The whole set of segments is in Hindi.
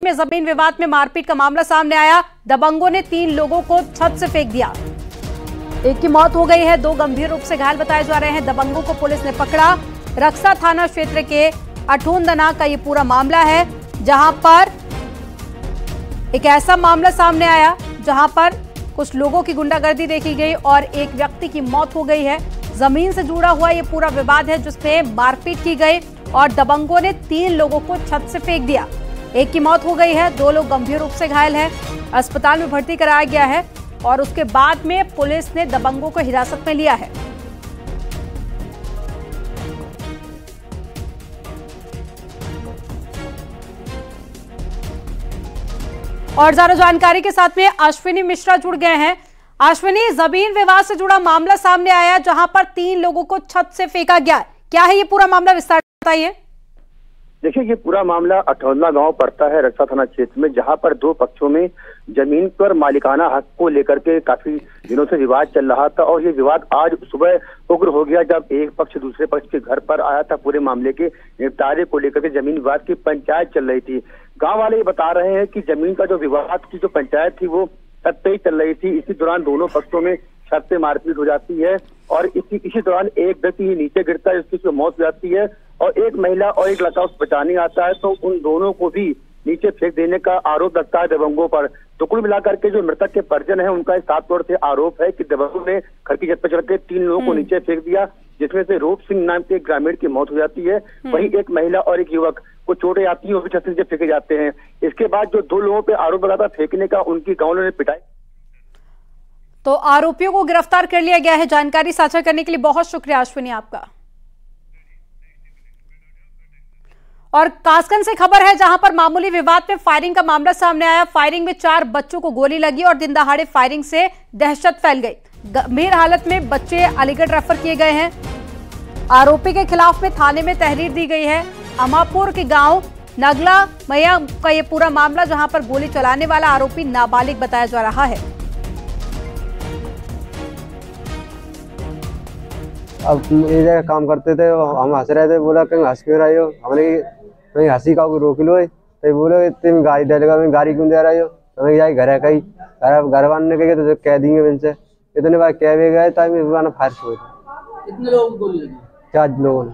में जमीन विवाद में मारपीट का मामला सामने आया। दबंगों ने 3 लोगों को छत से फेंक दिया। एक की मौत हो गई है, 2 गंभीर रूप से घायल बताए जा रहे हैं। दबंगों को पुलिस ने पकड़ा। रक्सा थाना क्षेत्र के अठूंदना का ये पूरा मामला है, जहां पर एक ऐसा मामला सामने आया जहां पर कुछ लोगों की गुंडागर्दी देखी गई और एक व्यक्ति की मौत हो गई है। जमीन से जुड़ा हुआ ये पूरा विवाद है जिसमें मारपीट की गई और दबंगों ने 3 लोगों को छत से फेंक दिया। एक की मौत हो गई है, 2 लोग गंभीर रूप से घायल हैं। अस्पताल में भर्ती कराया गया है और उसके बाद में पुलिस ने दबंगों को हिरासत में लिया है। और ज्यादा जानकारी के साथ में अश्विनी मिश्रा जुड़ गए हैं। अश्विनी, जमीन विवाद से जुड़ा मामला सामने आया जहां पर 3 लोगों को छत से फेंका गया। क्या है ये पूरा मामला, विस्तार बताइए। देखिए, ये पूरा मामला अठौंदना गांव पड़ता है रक्सा थाना क्षेत्र में, जहां पर 2 पक्षों में जमीन पर मालिकाना हक को लेकर के काफी दिनों से विवाद चल रहा था। और ये विवाद आज सुबह उग्र हो गया जब एक पक्ष दूसरे पक्ष के घर पर आया था। पूरे मामले के निपटारे को लेकर के जमीन विवाद की पंचायत चल रही थी। गाँव वाले ये बता रहे हैं कि जमीन का जो विवाद की जो पंचायत थी वो छत पे ही चल रही थी। इसी दौरान दोनों पक्षों में छत पे मारपीट हो जाती है और इसी दौरान एक व्यक्ति नीचे गिरता है, जिसकी मौत हो जाती है और एक महिला और एक लड़का उसको बचाने आता है, तो उन दोनों को भी नीचे फेंक देने का आरोप लगता है दबंगों पर। तो कुल मिलाकर के जो मृतक के परिजन है उनका साफ तौर से आरोप है कि दबंगों ने घर की छत पर चढ़ के 3 लोगों को नीचे फेंक दिया, जिसमें से रूप सिंह नाम के एक ग्रामीण की मौत हो जाती है। वहीं एक महिला और एक युवक को चोटें आती है, वो भी छत से नीचे फेंके जाते हैं। इसके बाद जो 2 लोगों पे आरोप लगा था फेंकने का, उनकी गाँव वालों ने पिटाई। तो आरोपियों को गिरफ्तार कर लिया गया है। जानकारी साझा करने के लिए बहुत शुक्रिया अश्विनी आपका। और कासगंज से खबर है जहां पर मामूली विवाद में फायरिंग का मामला सामने आया। फायरिंग में 4 बच्चों को गोली लगी और दिन दहाड़े फायरिंग से दहशत फैल गई। गंभीर हालत में बच्चे अलीगढ़ रेफर किए गए हैं। आरोपी के खिलाफ में थाने में तहरीर दी गई है। अमापुर के गांव नगला मैया का ये पूरा मामला, जहां पर गोली चलाने वाला आरोपी नाबालिग बताया जा रहा है। अब ये जगह काम करते थे, हम हंस रहे थे, बोला कहीं हंस क्यों रहे हो, हमने कहीं हंसी का रोक लो। तो बोले तुम गाड़ी दे लगा, मैं गाड़ी क्यों दे रही हो, हमें जाए घर है कहीं घर वाले ने कहे तो कह देंगे इनसे। इतने बार कह भी गए तो फायर हुए। कितने लोगों को गोली लगी? 4 लोगों ने।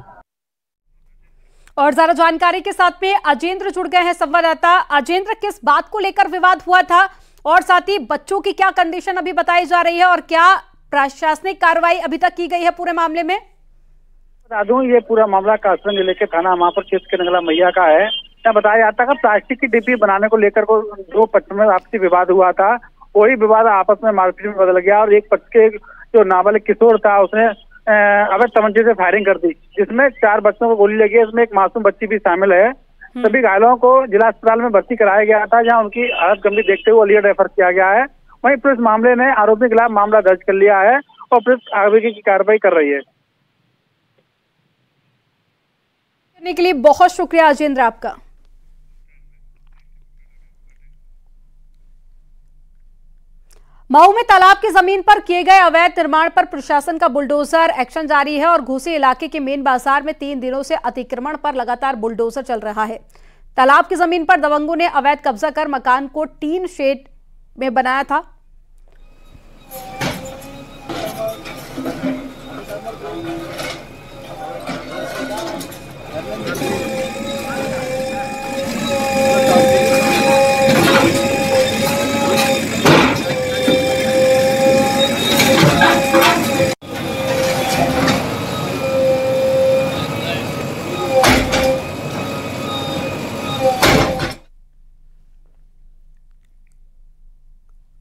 और ज्यादा जानकारी के साथ में अजेंद्र जुड़ गए हैं संवाददाता। अजेंद्र, किस बात को लेकर विवाद हुआ था और साथ ही बच्चों की क्या कंडीशन अभी बताई जा रही है और क्या प्रशासनिक कार्रवाई अभी तक की गई है पूरे मामले में? बता दूं, ये पूरा मामला कासगंज जिले के थाना अमापुर क्षेत्र के नगला मैया का है। यहाँ बताया जाता है प्लास्टिक की डिब्बी बनाने को लेकर को 2 पक्षों में आपसी विवाद हुआ था। वही विवाद आपस में मारपीट में बदल गया और एक पक्ष के जो नाबालिग किशोर था उसने अवैध तमंचे से फायरिंग कर दी, जिसमें 4 बच्चों को गोली लगी है। इसमें एक मासूम बच्ची भी शामिल है। सभी घायलों को जिला अस्पताल में भर्ती कराया गया था, जहाँ उनकी हालत गंभीर देखते हुए अलीगढ़ रेफर किया गया है। वहीं पुलिस मामले ने आरोपी के खिलाफ मामला दर्ज कर लिया है और पुलिस आगे की कार्रवाई कर रही है। करने के लिए बहुत शुक्रिया अजेंद्र आपका। मऊ में तालाब की जमीन पर किए गए अवैध निर्माण पर प्रशासन का बुलडोजर एक्शन जारी है और घूसी इलाके के मेन बाजार में 3 दिनों से अतिक्रमण पर लगातार बुलडोजर चल रहा है। तालाब की जमीन पर दबंगों ने अवैध कब्जा कर मकान को टीन शेड में बनाया था।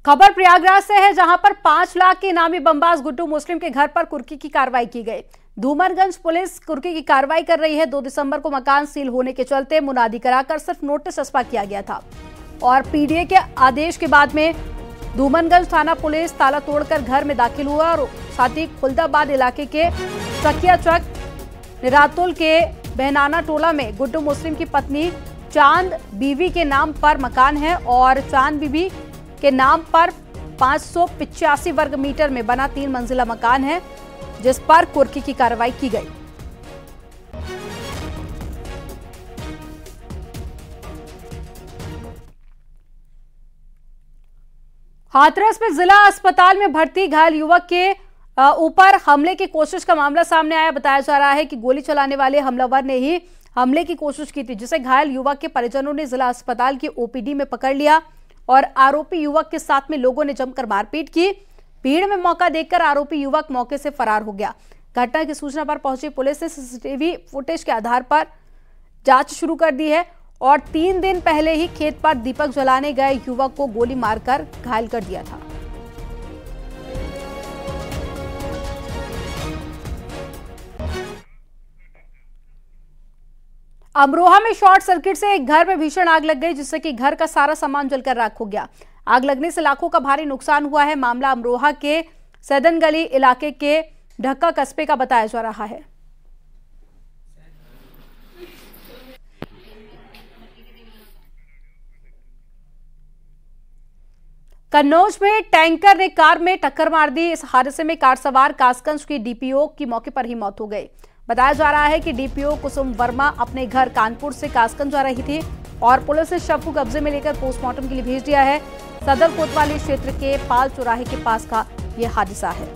खबर प्रयागराज से है जहां पर 5 लाख के इनामी बमबाज गुड्डू मुस्लिम के घर पर कुर्की की कार्रवाई की गई। धूमरगंज पुलिस कुर्की की कार्रवाई कर रही है। 2 दिसंबर को मकान सील होने के चलते मुनादी कराकर सिर्फ नोटिस चस्पा किया गया था और पीडीए के आदेश के बाद में धूमरगंज थाना पुलिस ताला तोड़कर घर में दाखिल हुआ और साथ ही खुलदाबाद इलाके के सकिया चक निरातुल के बहनाना टोला में गुड्डू मुस्लिम की पत्नी चांद बीवी के नाम पर मकान है और चांद बीवी के नाम पर 585 वर्ग मीटर में बना 3 मंजिला मकान है, जिस पर कुर्की की कार्रवाई की गई। हाथरस में जिला अस्पताल में भर्ती घायल युवक के ऊपर हमले की कोशिश का मामला सामने आया। बताया जा रहा है कि गोली चलाने वाले हमलावर ने ही हमले की कोशिश की थी, जिसे घायल युवक के परिजनों ने जिला अस्पताल की ओपीडी में पकड़ लिया और आरोपी युवक के साथ में लोगों ने जमकर मारपीट की। भीड़ में मौका देखकर आरोपी युवक मौके से फरार हो गया। घटना की सूचना पर पहुंची पुलिस ने सीसीटीवी फुटेज के आधार पर जांच शुरू कर दी है और 3 दिन पहले ही खेत पर दीपक जलाने गए युवक को गोली मारकर घायल कर दिया था। अमरोहा में शॉर्ट सर्किट से एक घर में भीषण आग लग गई, जिससे कि घर का सारा सामान जलकर राख हो गया। आग लगने से लाखों का भारी नुकसान हुआ है। मामला अमरोहा के सैदन गली इलाके के ढक्का कस्बे का बताया जा रहा है। कन्नौज में टैंकर ने कार में टक्कर मार दी। इस हादसे में कार सवार कासगंज की डीपीओ की मौके पर ही मौत हो गई। बताया जा रहा है कि डीपीओ कुसुम वर्मा अपने घर कानपुर से कासगंज जा रही थी और पुलिस ने शव को कब्जे में लेकर पोस्टमार्टम के लिए भेज दिया है। सदर कोतवाली क्षेत्र के पाल चौराहे के पास का यह हादसा है।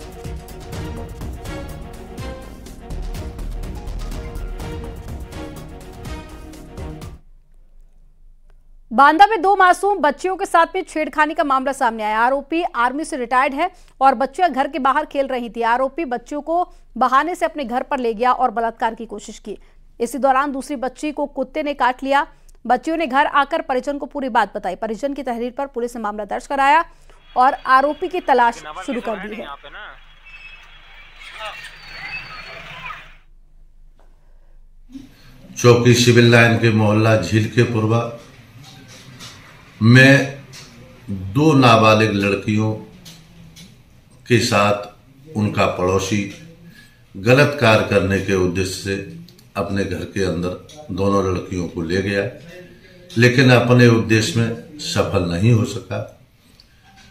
बांदा में 2 मासूम बच्चियों के साथ में छेड़खानी का मामला सामने आया। आरोपी आर्मी से रिटायर्ड है और बच्चियां घर के बाहर खेल रही थी। आरोपी बच्चियों को बहाने से अपने घर पर ले गया और बलात्कार की कोशिश की। इसी दौरान दूसरी बच्ची को कुत्ते ने काट लिया। बच्चियों ने घर आकर परिजन को पूरी बात बताई। परिजन की तहरीर पर पुलिस ने मामला दर्ज कराया और आरोपी की तलाश शुरू कर दी है। चौकी सिविल लाइन के मोहल्ला झील के पूर्वा में 2 नाबालिग लड़कियों के साथ उनका पड़ोसी गलत कार्य करने के उद्देश्य से अपने घर के अंदर दोनों लड़कियों को ले गया, लेकिन अपने उद्देश्य में सफल नहीं हो सका।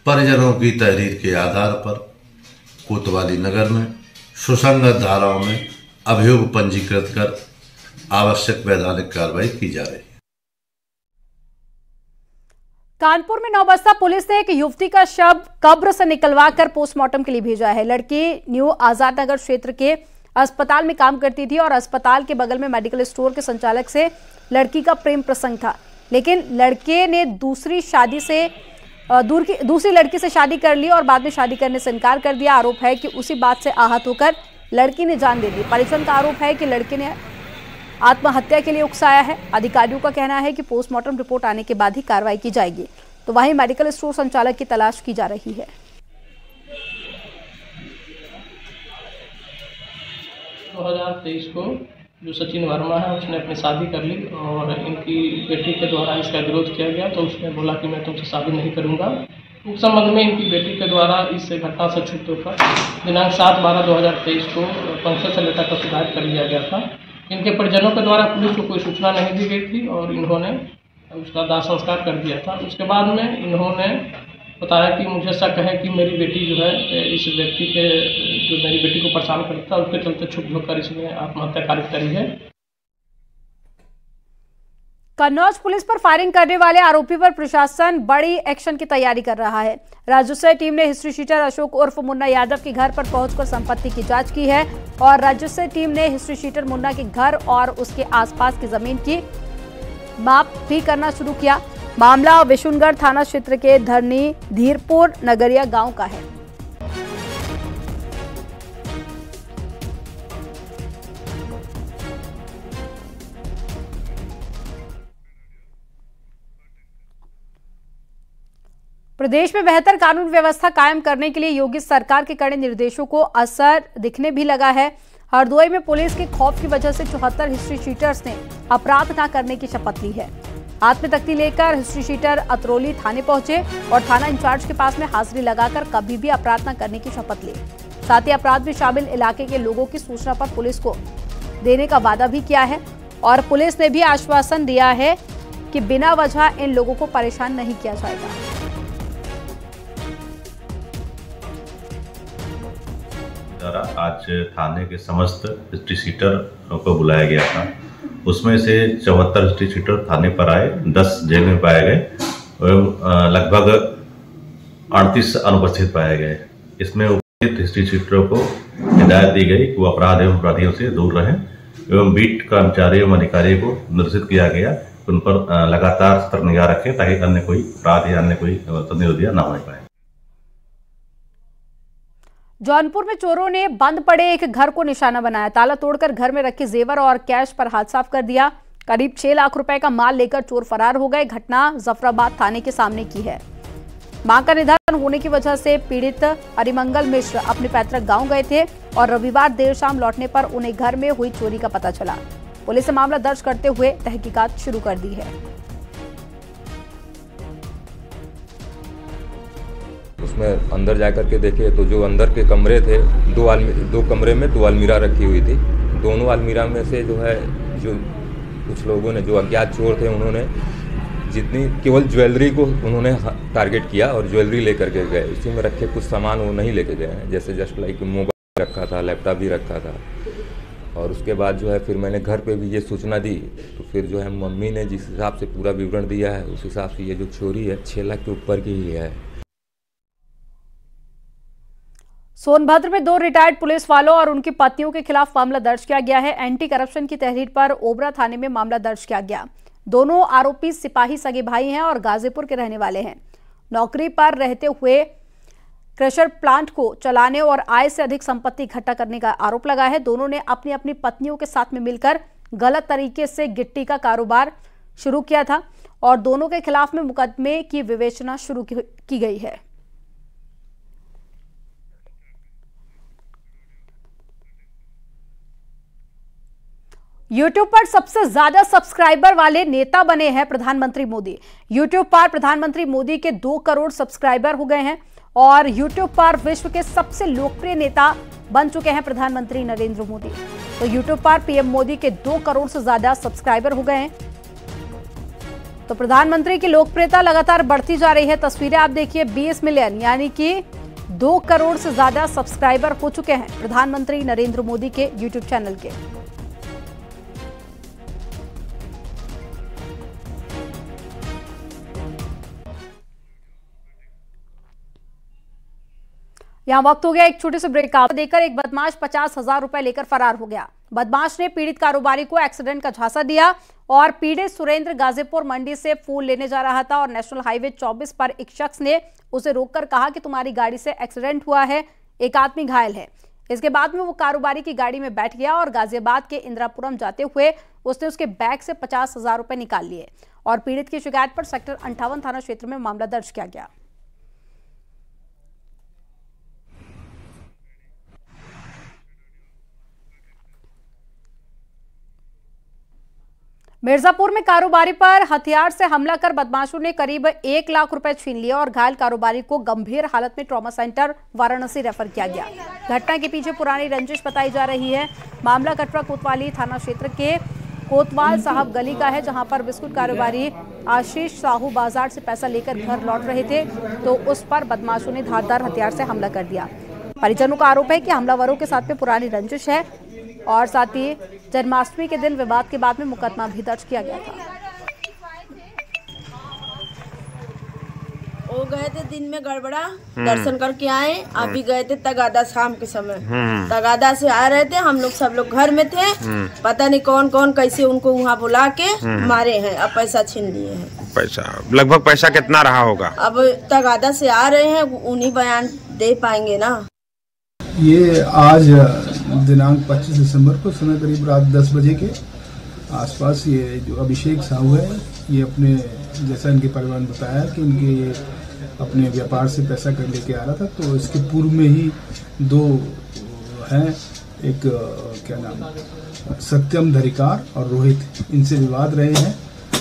परिजनों की तहरीर के आधार पर कोतवाली नगर में सुसंगत धाराओं में अभियोग पंजीकृत कर आवश्यक वैधानिक कार्रवाई की जा रही है। कानपुर में नौबस्ता पुलिस ने एक युवती का शव कब्र से निकलवा कर पोस्टमार्टम के लिए भेजा है। लड़की न्यू आजाद नगर क्षेत्र के अस्पताल में काम करती थी और अस्पताल के बगल में मेडिकल स्टोर के संचालक से लड़की का प्रेम प्रसंग था, लेकिन लड़के ने दूसरी लड़की से शादी कर ली और बाद में शादी करने से इनकार कर दिया। आरोप है कि उसी बात से आहत होकर लड़की ने जान दे दी। परिजन का आरोप है कि लड़के ने आत्महत्या के लिए उकसाया है। अधिकारियों का कहना है कि पोस्टमार्टम रिपोर्ट आने के बाद ही कार्रवाई की जाएगी। तो वहीं मेडिकल स्टोर संचालक की तलाश की जा रही है। 2023 को जो सचिन वर्मा है उसने अपनी शादी कर ली और इनकी बेटी के द्वारा इसका विरोध किया गया, तो उसने बोला कि मैं तुमसे शादी नहीं करूंगा। उस संबंध में इनकी बेटी के द्वारा इस घटना से क्षुब्ध होकर दिनांक 7/12/2023 को पंचायत से लेटर पर शिकायत कर लिया गया था। इनके परिजनों के द्वारा पुलिस को कोई सूचना नहीं दी गई थी और इन्होंने उसका दाह संस्कार कर दिया था। उसके बाद में इन्होंने बताया कि मुझे शक है कि मेरी बेटी जो है इस व्यक्ति के जो मेरी बेटी को परेशान करता है उसके चलते क्षुब्ध होकर इसने आत्महत्या कारित करी है। कन्नौज पुलिस पर फायरिंग करने वाले आरोपी पर प्रशासन बड़ी एक्शन की तैयारी कर रहा है। राजस्व टीम ने हिस्ट्री शीटर अशोक उर्फ मुन्ना यादव के घर पर पहुंचकर संपत्ति की जांच की है और राजस्व टीम ने हिस्ट्री शीटर मुन्ना के घर और उसके आसपास की जमीन की माप भी करना शुरू किया। मामला विशुनगढ़ थाना क्षेत्र के धरनी धीरपुर नगरिया गांव का है। प्रदेश में बेहतर कानून व्यवस्था कायम करने के लिए योगी सरकार के कड़े निर्देशों को असर दिखने भी लगा है। हरदोई में पुलिस के खौफ की वजह से 74 हिस्ट्री शीटर्स ने अपराध न करने की शपथ ली है। हाथ में तख्ती लेकर हिस्ट्री शीटर अतरौली थाने पहुंचे और थाना इंचार्ज के पास में हाजिरी लगाकर कभी भी अपराध न करने की शपथ ली। साथ ही अपराध में शामिल इलाके के लोगों की सूचना पर पुलिस को देने का वादा भी किया है और पुलिस ने भी आश्वासन दिया है कि बिना वजह इन लोगों को परेशान नहीं किया जाएगा। आज थाने के समस्त हिस्ट्री शीटर को बुलाया गया था। उसमें से 74 हिस्ट्री शीटर थाने पर आए, 10 जेल में पाए गए और लगभग 38 अनुपस्थित पाए गए। इसमें उपस्थित हिस्ट्री शीटरों को हिदायत दी गई कि वो अपराध एवं अपराधियों से दूर रहें एवं बीट कर्मचारियों एवं अधिकारियों को निर्देशित किया गया कि उन पर लगातार सतर्क निगाह रखें ताकि अन्य कोई अपराध या अन्य कोई तंदिया न हो पाए। जौनपुर में चोरों ने बंद पड़े एक घर को निशाना बनाया। ताला तोड़कर घर में रखे जेवर और कैश पर हाथ साफ कर दिया। करीब 6 लाख रुपए का माल लेकर चोर फरार हो गए। घटना जफराबाद थाने के सामने की है। मां का निधन होने की वजह से पीड़ित हरिमंगल मिश्र अपने पैतृक गांव गए थे और रविवार देर शाम लौटने पर उन्हें घर में हुई चोरी का पता चला। पुलिस ने मामला दर्ज करते हुए तहकीकात शुरू कर दी है। उसमें अंदर जाकर के देखे तो जो अंदर के कमरे थे, दो कमरे में 2 अलमीरा रखी हुई थी। दोनों अलमीरा में से जो कुछ लोगों ने, जो अज्ञात चोर थे, उन्होंने जितनी केवल ज्वेलरी को उन्होंने टारगेट किया और ज्वेलरी लेकर के गए। उसी में रखे कुछ सामान वो नहीं लेके गए हैं, जैसे जस्ट लाइक मोबाइल रखा था, लैपटॉप भी रखा था। और उसके बाद फिर मैंने घर पे भी ये सूचना दी, तो फिर मम्मी ने जिस हिसाब से पूरा विवरण दिया है उस हिसाब से ये जो चोरी है 6 लाख के ऊपर की ही है। सोनभद्र में 2 रिटायर्ड पुलिस वालों और उनकी पत्नियों के खिलाफ मामला दर्ज किया गया है। एंटी करप्शन की तहरीर पर ओबरा थाने में मामला दर्ज किया गया। दोनों आरोपी सिपाही सगे भाई हैं और गाजीपुर के रहने वाले हैं। नौकरी पर रहते हुए क्रशर प्लांट को चलाने और आय से अधिक संपत्ति इकट्ठा करने का आरोप लगा है। दोनों ने अपनी अपनी पत्नियों के साथ में मिलकर गलत तरीके से गिट्टी का कारोबार शुरू किया था और दोनों के खिलाफ में मुकदमे की विवेचना शुरू की गई है। यूट्यूब पर सबसे ज्यादा सब्सक्राइबर वाले नेता बने हैं प्रधानमंत्री मोदी। यूट्यूब पर प्रधानमंत्री मोदी के 2 करोड़ सब्सक्राइबर हो गए हैं और यूट्यूब पर विश्व के सबसे लोकप्रिय नेता बन चुके हैं प्रधानमंत्री नरेंद्र मोदी। तो यूट्यूब पर पीएम मोदी के 2 करोड़ से ज्यादा सब्सक्राइबर हो गए हैं। तो प्रधानमंत्री की लोकप्रियता लगातार बढ़ती जा रही है। तस्वीरें आप देखिए, 20 मिलियन यानी कि 2 करोड़ से ज्यादा सब्सक्राइबर हो चुके हैं प्रधानमंत्री नरेंद्र मोदी के यूट्यूब चैनल के। यहां वक्त हो गया एक छोटे से ब्रेक का। देकर एक बदमाश 50,000 रुपए लेकर फरार हो गया। बदमाश ने पीड़ित कारोबारी को एक्सीडेंट का झांसा दिया और पीड़ित सुरेंद्र गाजीपुर मंडी से फूल लेने जा रहा था और नेशनल हाईवे 24 पर एक शख्स ने उसे रोककर कहा कि तुम्हारी गाड़ी से एक्सीडेंट हुआ है, एक आदमी घायल है। इसके बाद में वो कारोबारी की गाड़ी में बैठ गया और गाजियाबाद के इंदिरापुरम जाते हुए उसने उसके बैग से 50,000 रुपए निकाल लिए और पीड़ित की शिकायत पर सेक्टर 58 थाना क्षेत्र में मामला दर्ज किया गया। मिर्जापुर में कारोबारी पर हथियार से हमला कर बदमाशों ने करीब 1 लाख रुपए छीन लिए और घायल कारोबारी को गंभीर हालत में ट्रॉमा सेंटर वाराणसी रेफर किया गया। घटना के पीछे पुरानी रंजिश बताई जा रही है। मामला कटरा कोतवाली थाना क्षेत्र के कोतवाल साहब गली का है, जहां पर बिस्कुट कारोबारी आशीष साहू बाजार से पैसा लेकर घर लौट रहे थे तो उस पर बदमाशों ने धारदार हथियार से हमला कर दिया। परिजनों का आरोप है कि हमलावरों के साथ में पुरानी रंजिश है और साथ ही जन्माष्टमी के दिन विवाद के बाद में मुकदमा भी दर्ज किया गया था। वो गए थे दिन में गड़बड़ा दर्शन करके आए, अभी गए थे तगादा शाम के समय। तगादा से आ रहे थे हम लोग, सब लोग घर में थे। पता नहीं कौन कौन कैसे उनको वहाँ बुला के मारे हैं, अब पैसा छीन लिए हैं। पैसा लगभग पैसा कितना रहा होगा? अब तगादा से आ रहे हैं, उन्हीं बयान दे पाएंगे ना। ये आज दिनांक 25 दिसंबर को समय करीब रात 10 बजे के आसपास ये जो अभिषेक साहू है, ये अपने जैसा इनके परिवार ने बताया कि इनके ये अपने व्यापार से पैसा कर लेके आ रहा था, तो इसके पूर्व में ही 2 हैं, एक क्या नाम सत्यम धरिकार और रोहित, इनसे विवाद रहे हैं।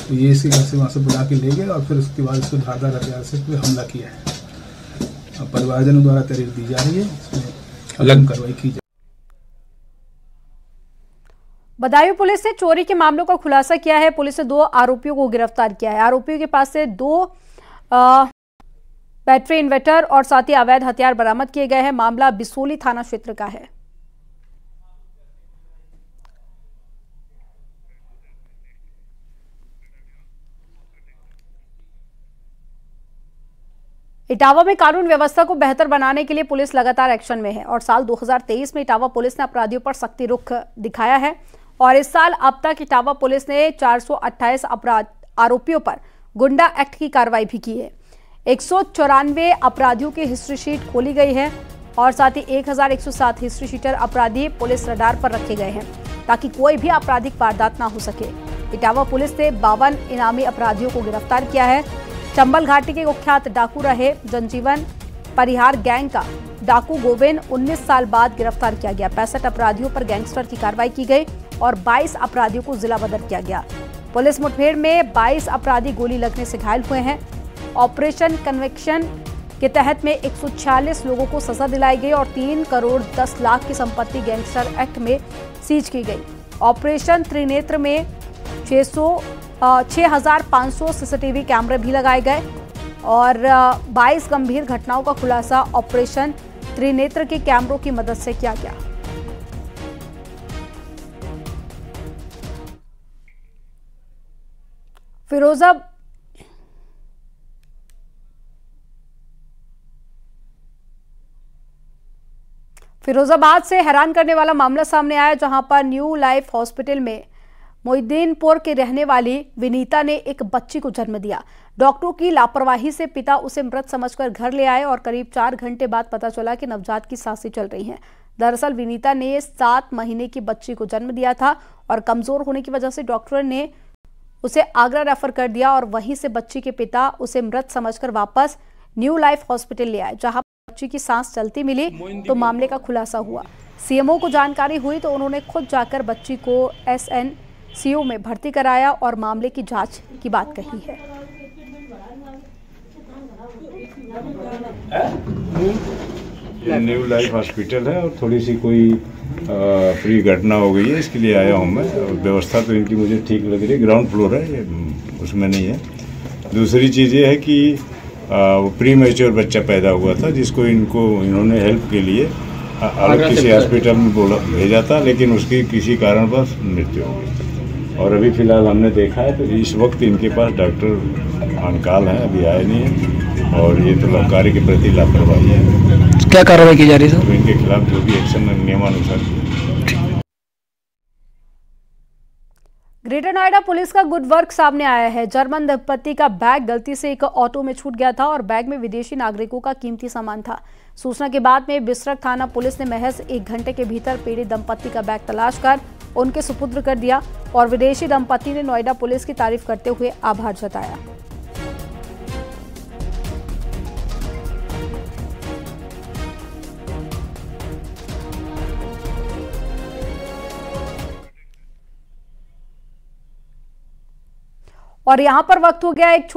तो ये इसके घर से वहाँ से बुला के ले गए और फिर उसके बाद इसको धारदार हथियार से हमला किया है। परिवारजनों द्वारा तहरीर दी जा रही है, इसमें कार्रवाई की जाए। बदायूं पुलिस ने चोरी के मामलों का खुलासा किया है। पुलिस ने 2 आरोपियों को गिरफ्तार किया है। आरोपियों के पास से 2 बैटरी इन्वर्टर और साथ ही अवैध हथियार बरामद किए गए हैं। मामला बिसोली थाना क्षेत्र का है। इटावा में कानून व्यवस्था को बेहतर बनाने के लिए पुलिस लगातार एक्शन में है और साल 2023 में इटावा पुलिस ने अपराधियों पर सख्ती रुख दिखाया है और इस साल अब तक इटावा पुलिस ने 428 आरोपियों पर गुंडा एक्ट की कार्रवाई भी की है। 194 अपराधियों की हिस्ट्री शीट खोली गई है और साथ ही 1107 हिस्ट्री शीटर अपराधी पुलिस रडार पर रखे गए हैं ताकि कोई भी आपराधिक वारदात ना हो सके। इटावा पुलिस ने 52 इनामी अपराधियों को गिरफ्तार किया है। चंबल घाटी के कुख्यात डाकू रहे जनजीवन परिहार गैंग का डाकू गोविंद 19 साल बाद गिरफ्तार किया गया। 65 अपराधियों पर गैंगस्टर की कार्रवाई की गई और 22 अपराधियों को जिला बदर किया गया। पुलिस मुठभेड़ में 22 अपराधी गोली लगने से घायल हुए हैं। ऑपरेशन कन्विक्शन के तहत में 146 लोगों को सजा दिलाई गई और 3 करोड़ 10 लाख की संपत्ति गैंगस्टर एक्ट में सीज की गई। ऑपरेशन त्रिनेत्र में 6500 सीसीटीवी कैमरे भी लगाए गए और 22 गंभीर घटनाओं का खुलासा ऑपरेशन त्रिनेत्र के कैमरों की मदद से किया गया। फिरोजाबाद से हैरान करने वाला मामला सामने आया जहां पर न्यू लाइफ हॉस्पिटल में मोहिद्दीनपुर के रहने वाली विनीता ने एक बच्ची को जन्म दिया। डॉक्टरों की लापरवाही से पिता उसे मृत समझकर घर ले आए और करीब 4 घंटे बाद पता चला कि नवजात की सांसें चल रही हैं। दरअसल विनीता ने 7 महीने की बच्ची को जन्म दिया था और कमजोर होने की वजह से डॉक्टर ने उसे आगरा रेफर कर दिया और वहीं से बच्ची के पिता उसे मृत समझकर वापस न्यू लाइफ हॉस्पिटल ले आए जहां बच्ची की सांस चलती मिली तो मामले का खुलासा हुआ। सीएमओ को जानकारी हुई तो उन्होंने खुद जाकर बच्ची को SNCU में भर्ती कराया और मामले की जांच की बात कही है। न्यू लाइफ हॉस्पिटल है और थोड़ी सी कोई फ्री घटना हो गई है, इसके लिए आया हूँ मैं। व्यवस्था तो इनकी मुझे ठीक लग रही है, ग्राउंड फ्लोर है, उसमें नहीं है। दूसरी चीज़ ये है कि वो प्री मैच्योर बच्चा पैदा हुआ था जिसको इन्होंने हेल्प के लिए अलग किसी हॉस्पिटल में भेजा था, लेकिन उसकी किसी कारणवश मृत्यु हो गई और अभी फ़िलहाल हमने देखा है तो इस वक्त इनके पास डॉक्टर अनकाल है, अभी आए नहीं है और ये तो कार्य के प्रति लापरवाही है। क्या कार्रवाई की जा रही है? तो इनके खिलाफ जो भी एक्शन नियमानुसार। ग्रेटर नोएडा पुलिस का गुड वर्क सामने आया है। जर्मन दंपति का बैग गलती से एक ऑटो में छूट गया था और बैग में विदेशी नागरिकों का कीमती सामान था। सूचना के बाद में बिसरख थाना पुलिस ने महज 1 घंटे के भीतर पीड़ित दंपति का बैग तलाश कर उनके सुपुर्द कर दिया और विदेशी दंपति ने नोएडा पुलिस की तारीफ करते हुए आभार जताया। और यहां पर वक्त हो गया एक छोटे